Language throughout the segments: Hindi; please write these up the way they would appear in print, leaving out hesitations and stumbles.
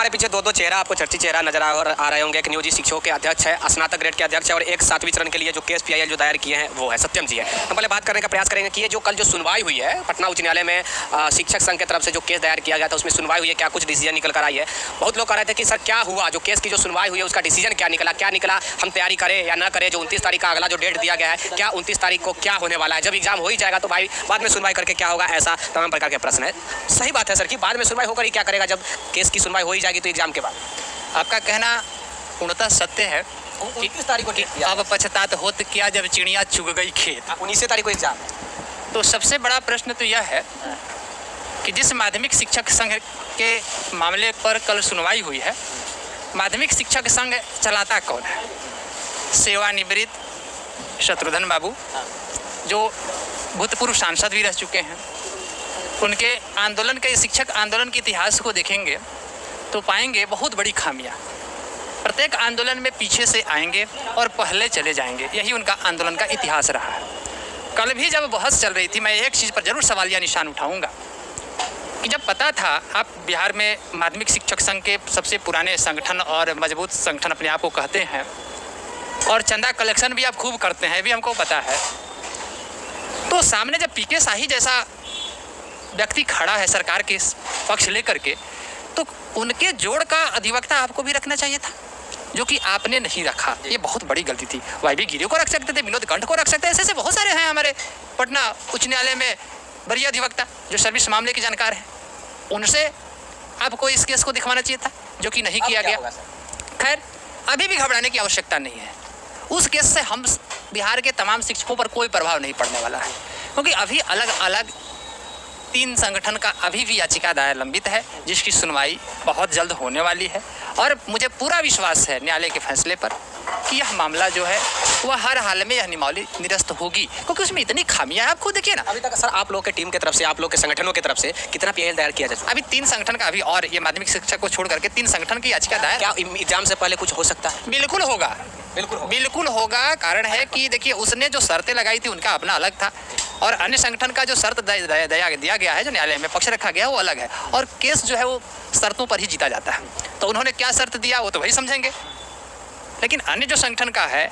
हमारे पीछे दो चेहरा आपको चर्चित चेहरा नजर आ रहे होंगे। एक नियोजित शिक्षकों के अध्यक्ष है, स्नातक ग्रेड के अध्यक्ष है, और एक 7वीं चरण के लिए जो केस PIL जो दायर किए हैं वो है सत्यम जी है। हम पहले बात करने का प्रयास करेंगे कि ये जो कल जो सुनवाई हुई है पटना उच्च न्यायालय में शिक्षक संघ की तरफ से जो केस दायर किया गया था उसमें सुनवाई हुई है, क्या कुछ डिसीजन निकल कर आई है। बहुत लोग कह रहे थे कि सर क्या हुआ, जो केस की जो सुनवाई हुई है उसका डिसीजन क्या निकला, हम तैयारी करें या ना करें। जो 29 तारीख का अगला जो डेट दिया गया है, क्या 29 तारीख को क्या होने वाला है। जब एग्जाम हो ही जाएगा तो भाई बाद में सुनवाई करके क्या होगा, ऐसा तमाम प्रकार के प्रश्न है। सही बात है सर कि बाद में सुनवाई होकर ही क्या करेगा, जब केस की सुनवाई हो ही जाएगी तो एग्जाम के बाद। आपका कहना पूर्णतः सत्य है। 29 तारीख को अब पछतात होत क्या जब चिड़िया चुग गई खेत। 19 तारीख को एग्जाम है। तो सबसे बड़ा प्रश्न तो यह है कि जिस माध्यमिक शिक्षक संघ के मामले पर कल सुनवाई हुई है, माध्यमिक शिक्षक संघ चलाता कौन है? सेवानिवृत्त शत्रुघ्न बाबू, जो भूतपूर्व सांसद भी रह चुके हैं। उनके आंदोलन के शिक्षक आंदोलन के इतिहास को देखेंगे तो पाएंगे बहुत बड़ी खामियां। प्रत्येक आंदोलन में पीछे से आएंगे और पहले चले जाएंगे, यही उनका आंदोलन का इतिहास रहा है। कल भी जब बहस चल रही थी, मैं एक चीज़ पर जरूर सवालिया निशान उठाऊंगा कि जब पता था आप बिहार में माध्यमिक शिक्षक संघ के सबसे पुराने संगठन और मजबूत संगठन अपने आप को कहते हैं और चंदा कलेक्शन भी आप खूब करते हैं, भी हमको पता है, तो सामने जब PK शाही जैसा व्यक्ति खड़ा है सरकार के पक्ष लेकर के, तो उनके जोड़ का अधिवक्ता आपको भी रखना चाहिए था, जो कि आपने नहीं रखा। ये बहुत बड़ी गलती थी। YB गिरी को रख सकते थे, विनोद कंठ को रख सकते थे, ऐसे बहुत सारे हैं हमारे पटना उच्च न्यायालय में वरीय अधिवक्ता जो सर्विस मामले के जानकार हैं। उनसे आपको इस केस को दिखवाना चाहिए था, जो कि नहीं किया गया। खैर, अभी भी घबराने की आवश्यकता नहीं है। उस केस से हम बिहार के तमाम शिक्षकों पर कोई प्रभाव नहीं पड़ने वाला है, क्योंकि अभी अलग अलग 3 संगठन का अभी भी याचिका दायर लंबित है, जिसकी सुनवाई बहुत जल्द होने वाली है। और मुझे पूरा विश्वास है न्यायालय के फैसले पर कि यह मामला जो है वह हर हाल में यह नियमावली निरस्त होगी, क्योंकि उसमें इतनी खामियां हैं। आप खुद देखिए ना, अभी तक सर आप लोग के टीम की तरफ से, आप लोग के संगठनों की तरफ से कितना PIL दायर किया जाए? अभी 3 संगठन का अभी, और ये माध्यमिक शिक्षक को छोड़ करके 3 संगठन की याचिका दायर। क्या एग्जाम से पहले कुछ हो सकता है? बिल्कुल होगा, बिल्कुल होगा। कारण है कि देखिए, उसने जो शर्तें लगाई थी उनका अपना अलग था, और अन्य संगठन का जो शर्त दिया गया है, जो न्यायालय में पक्ष रखा गया, वो अलग है। और केस जो है वो शर्तों पर ही जीता जाता है। तो उन्होंने क्या शर्त दिया वो तो वही समझेंगे। लेकिन अन्य जो संगठन का है,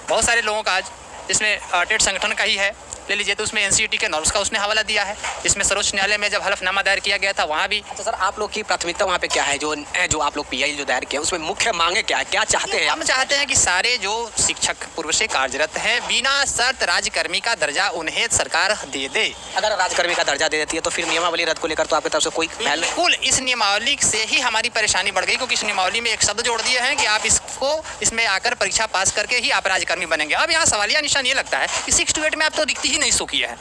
बहुत सारे लोगों का आज, जिसमें टेट संगठन का ही है ले लीजिए, तो उसमें NCERT के नॉर्म्स का उसने हवाला दिया है। इसमें सर्वोच्च न्यायालय में जब हलफनामा दायर किया गया था वहाँ भी। अच्छा सर, आप लोग की प्राथमिकता वहाँ पे क्या है? जो आप लोग PIL जो दायर किया उसमें मुख्य मांगे क्या है, क्या चाहते हैं? हम चाहते हैं कि सारे जो शिक्षक पूर्व से कार्यरत हैं, बिना शर्त राज्यकर्मी का दर्जा उन्हें सरकार दे दे। अगर राज्यकर्मी का दर्जा दे देती है तो फिर नियमावली रद्द को लेकर तो आपकी तरफ से कोई बिल्कुल, इस नियमावली से ही हमारी परेशानी बढ़ गई, क्योंकि इस नियमावली में एक शब्द जोड़ दिए हैं कि आप इसमें आकर परीक्षा पास करके ही आप राज्यकर्मी बनेंगे। अब यहाँ सवालिया निशान ये लगता है कि 6 to 8 में आप तो रिक्ति ही नहीं सो किया है,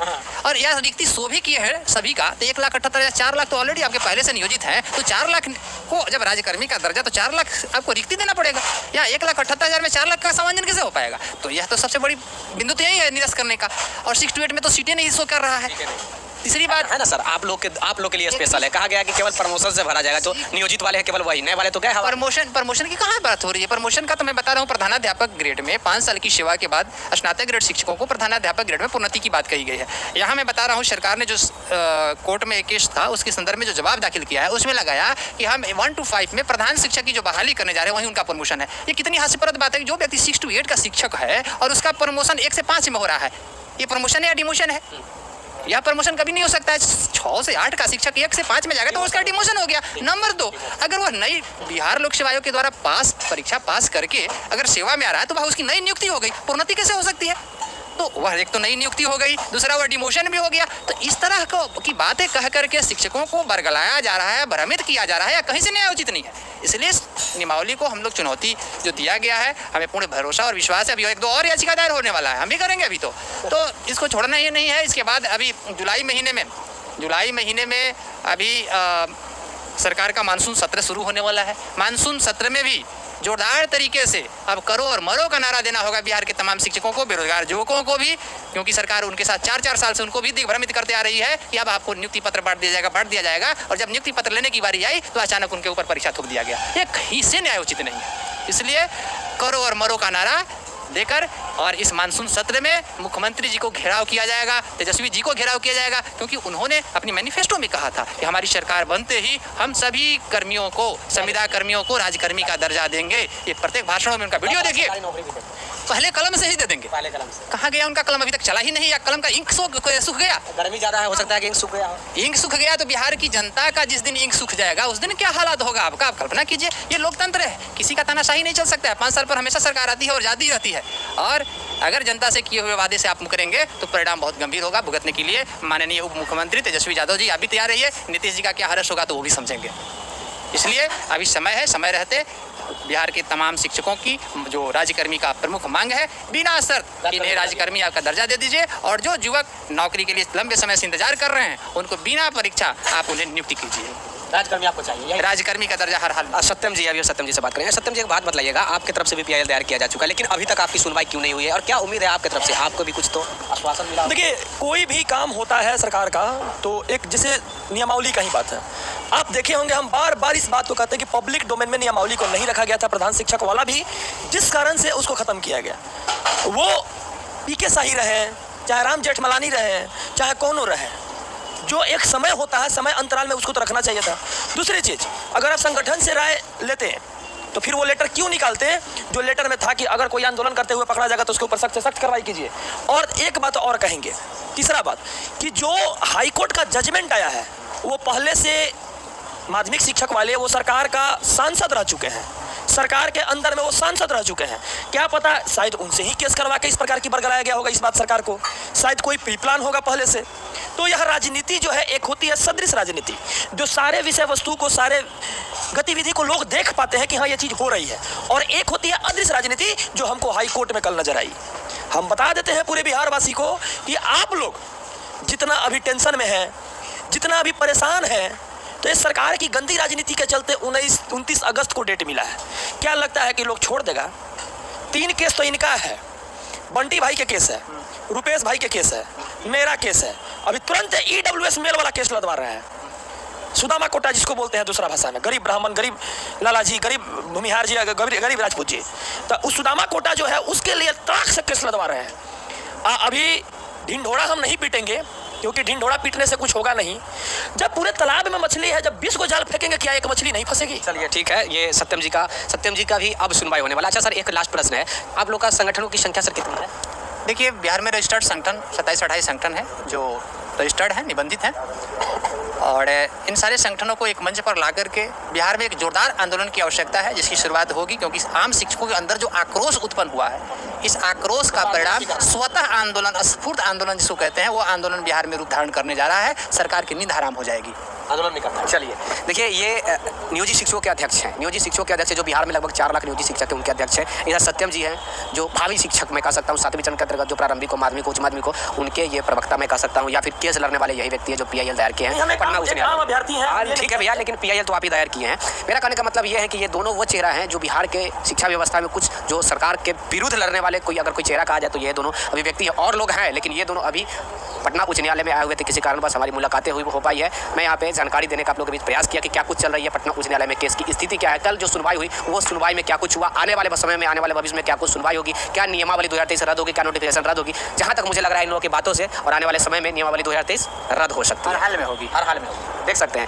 और यह रिक्ति सो भी किए हैं सभी का, तो 1,78,000 4 लाख तो ऑलरेडी आपके पहले से नियोजित हैं। तो 4 लाख को जब राज्यकर्मी का दर्जा, तो 4 लाख आपको रिक्ति देना पड़ेगा। या 1,78,000 में 4 लाख का समायोजन कैसे हो पाएगा? तो यह तो सबसे बड़ी बिंदु तो यही है निरस्त करने का। और 6 to 8 में तो सीटें नहीं शो कर रहा है। तीसरी बात है ना सर, आप लोग के लिए स्पेशल है, कहा गया कि केवल प्रमोशन से भरा जाएगा, जो नियोजित वाले हैं केवल वही, नए वाले तो क्या है? प्रमोशन की कहाँ बात हो रही है? प्रमोशन का तो मैं बता रहा हूँ, प्रधानाध्यापक ग्रेड में 5 साल की सेवा के बाद स्नातक ग्रेड शिक्षकों को प्रधानाध्यापक ग्रेड में प्रोन्नति की बात कही गई है। यहाँ मैं बता रहा हूँ, सरकार ने जो कोर्ट में एक केस था उसके संदर्भ में जो जवाब दाखिल किया है, उसमें लगाया कि हम 1 to 5 में प्रधान शिक्षक की जो बहाली करने जा रहे हैं वही उनका प्रमोशन है। ये कितनी हास्यप्रद बात है कि जो व्यक्ति 6 to 8 का शिक्षक है और उसका प्रमोशन 1 से 5 में हो रहा है, ये प्रमोशन है या डिमोशन है? यह प्रमोशन कभी नहीं हो सकता है। 6 से 8 का शिक्षक 1 से 5 में जाएगा तो उसका डिमोशन हो गया। नंबर 2, अगर वह नई बिहार लोक सेवा आयोग के द्वारा परीक्षा पास करके अगर सेवा में आ रहा है तो वह उसकी नई नियुक्ति हो गई, प्रोन्नति कैसे हो सकती है? तो वह एक तो नई नियुक्ति हो गई, दूसरा वह डिमोशन भी हो गया। तो इस तरह की बातें कह करके शिक्षकों को बरगलाया जा रहा है, भ्रमित किया जा रहा है, या कहीं से न्याय उचित नहीं है। इसलिए नियमावली को हम लोग चुनौती जो दिया गया है, हमें पूर्ण भरोसा और विश्वास है। अभी 1-2 और याचिका दायर होने वाला है, हम भी करेंगे अभी तो इसको छोड़ना ही नहीं है। इसके बाद अभी जुलाई महीने में अभी सरकार का मानसून सत्र शुरू होने वाला है। मानसून सत्र में भी जोरदार तरीके से अब करो और मरो का नारा देना होगा बिहार के तमाम शिक्षकों को, बेरोजगार युवकों को भी, क्योंकि सरकार उनके साथ 4-4 साल से उनको भी दिग्भ्रमित करते आ रही है कि अब आपको नियुक्ति पत्र बांट दिया जाएगा, और जब नियुक्ति पत्र लेने की बारी आई तो अचानक उनके ऊपर परीक्षा थोप दिया गया। ये कहीं से न्याय उचित नहीं है। इसलिए करो और मरो का नारा देकर और इस मानसून सत्र में मुख्यमंत्री जी को घेराव किया जाएगा, तेजस्वी जी को घेराव किया जाएगा, क्योंकि उन्होंने अपनी मैनिफेस्टो में कहा था कि हमारी सरकार बनते ही हम सभी कर्मियों को, संविदा कर्मियों को राजकर्मी का दर्जा देंगे। ये प्रत्येक भाषणों में उनका वीडियो देखिए, पहले कलम से ही दे देंगे। पहले कलम से कहाँ गया उनका कलम? अभी तक चला ही नहीं, या कलम का इंक सूख गया। गर्मी ज़्यादा है, हो सकता है कि इंक सूख गया हो। इंक सूख गया तो बिहार की जनता का जिस दिन इंक सूख जाएगा उस दिन क्या हालात होगा आपका? आप कल्पना कीजिए। ये लोकतंत्र है, किसी का तानाशाही नहीं चल सकता है। 5 साल पर हमेशा सरकार आती है और जाती रहती है, और अगर जनता से किए हुए वादे से आप मुकरेंगे तो परिणाम बहुत गंभीर होगा। भुगतने के लिए माननीय उप मुख्यमंत्री तेजस्वी यादव जी आप भी तैयार रहिए। नीतीश जी का क्या हर्ष होगा तो वो भी समझेंगे। इसलिए अभी समय है, समय रहते बिहार के तमाम शिक्षकों की जो राज्यकर्मी का प्रमुख मांग है, बिना शर्त इन्हें राज्यकर्मी आपका दर्जा दे दीजिए, और जो युवक नौकरी के लिए लंबे समय से इंतजार कर रहे हैं उनको बिना परीक्षा आप उन्हें नियुक्ति कीजिए। राजकर्मी आपको चाहिए, राजकर्मी का दर्जा हर हाल में। सत्यम जी, अभी सत्यम जी से बात करेंगे। सत्यम जी एक बात बताइएगा, आपकी तरफ से भी PIL दायर किया जा चुका है, लेकिन अभी तक आपकी सुनवाई क्यों नहीं हुई है, और क्या उम्मीद है आपकी तरफ से? आपको भी कुछ तो आश्वासन मिला? देखिए, कोई भी काम होता है सरकार का तो एक जैसे नियमावली का ही बात है। आप देखे होंगे, हम बार बार इस बात को कहते हैं कि पब्लिक डोमेन में नियमावली को नहीं रखा गया था, प्रधान शिक्षक वाला भी, जिस कारण से उसको ख़त्म किया गया। वो PK शाही रहे, चाहे राम जेठमलानी रहे, चाहे कौनो रहे, जो एक समय होता है, समय अंतराल में उसको तो रखना चाहिए था। दूसरी चीज़, अगर आप संगठन से राय लेते हैं तो फिर वो लेटर क्यों निकालते हैं जो लेटर में था कि अगर कोई आंदोलन करते हुए पकड़ा जाएगा तो उसके ऊपर सख्त से सख्त कार्रवाई कीजिए। और एक बात और कहेंगे, तीसरा बात, कि जो हाईकोर्ट का जजमेंट आया है वो पहले से माध्यमिक शिक्षक वाले वो सरकार का सांसद रह चुके हैं, सरकार के अंदर में वो सांसद रह चुके हैं। क्या पता शायद उनसे ही केस करवा के इस प्रकार की बरगलाया गया होगा इस बात सरकार को, शायद कोई प्री प्लान होगा पहले से। तो यह राजनीति जो है, एक होती है सदृश राजनीति, जो सारे विषय वस्तु को, सारे गतिविधि को लोग देख पाते हैं कि हाँ ये चीज़ हो रही है, और एक होती है अदृश्य राजनीति जो हमको हाई कोर्ट में कल नजर आई। हम बता देते हैं पूरे बिहार वासी को कि आप लोग जितना अभी टेंशन में हैं, जितना अभी परेशान हैं, तो इस सरकार की गंदी राजनीति के चलते 29 अगस्त को डेट मिला है। क्या लगता है कि लोग छोड़ देगा? 3 केस तो इनका है, बंटी भाई के केस है, रुपेश भाई के केस है, मेरा केस है, अभी तुरंत EWS मेल वाला केस लदवा रहे हैं। सुदामा कोटा जिसको बोलते हैं दूसरा भाषा में, गरीब ब्राह्मण, गरीब लाला जी, गरीब भूमिहार जी, गरीब राजपूत जी, तो उस सुदामा कोटा जो है उसके लिए तड़ाक से केस लदवा रहे हैं। अभी ढिंढोरा हम नहीं पीटेंगे, क्योंकि ढिंढोरा पीटने से कुछ होगा नहीं। जब पूरे तालाब में मछली है, जब 20 को जाल फेंकेंगे, क्या एक मछली नहीं फंसेगी? चलिए ठीक है, ये सत्यम जी का भी अब सुनवाई होने वाला। अच्छा सर, एक लास्ट प्रश्न है, आप लोग का संगठनों की संख्या सर कितनी है? देखिए, बिहार में रजिस्टर्ड संगठन 27-28 संगठन है जो रजिस्टर्ड हैं, निबंधित हैं, और इन सारे संगठनों को एक मंच पर ला करके बिहार में एक जोरदार आंदोलन की आवश्यकता है, जिसकी शुरुआत होगी, क्योंकि आम शिक्षकों के अंदर जो आक्रोश उत्पन्न हुआ है, इस आक्रोश का परिणाम स्वतः आंदोलन, स्फूर्त आंदोलन जिसको कहते हैं, वो आंदोलन बिहार में रूप धारण करने जा रहा है। सरकार की नींद हराम हो जाएगी, आंदोलन नहीं करना। चलिए देखिए, ये नियोजित शिक्षकों के अध्यक्ष हैं, नियोजित शिक्षकों के अध्यक्ष जो बिहार में लगभग 4 लाख नियोजित शिक्षक हैं, उनके अध्यक्ष हैं। इधर सत्यम जी हैं जो भावी शिक्षक मैं कह सकता हूँ, 7वीं चरण के अंतर्गत जो प्रारंभिक हो, माध्यमिक हो, उच्च माध्यमिक हो, उनके ये प्रवक्ता मैं कह सकता हूँ, या फिर केस लड़ने वाले यही व्यक्ति है जो PIL दायर किए हैं पटना उच्च न्यायालय। ठीक है भैया, लेकिन PIL तो आप ही दायर किए हैं। मेरा कहने का मतलब ये है कि ये दोनों वो चेहरा हैं जो बिहार के शिक्षा व्यवस्था में कुछ जो सरकार के विरुद्ध लड़ने वाले कोई अगर कोई चेहरा कहा जाए तो ये दोनों अभिव्यक्ति है। और लोग हैं, लेकिन ये दोनों अभी पटना उच्च न्यायालय में आए हुए थे, किसी कारणवश हमारी मुलाकातें हो पाई है। मैं यहाँ पे जानकारी देने का आप लोगों के बीच प्रयास किया कि क्या कुछ चल रही है पटना उच्च न्यायालय में, केस की स्थिति क्या है, कल जो सुनवाई हुई वो सुनवाई में क्या कुछ हुआ, आने वाले समय में, आने वाले भविष्य में क्या कुछ सुनवाई होगी, क्या नियमावली 2023 रद्द होगी, क्या नोटिफिकेशन रद्द होगी। जहाँ तक मुझे लग रहा है इन लोगों की बातों से और आने वाले समय में नियमावली 2023 रद्द हो सकती है, हर हाल में होगी, हर हाल में होगी, देख सकते हैं।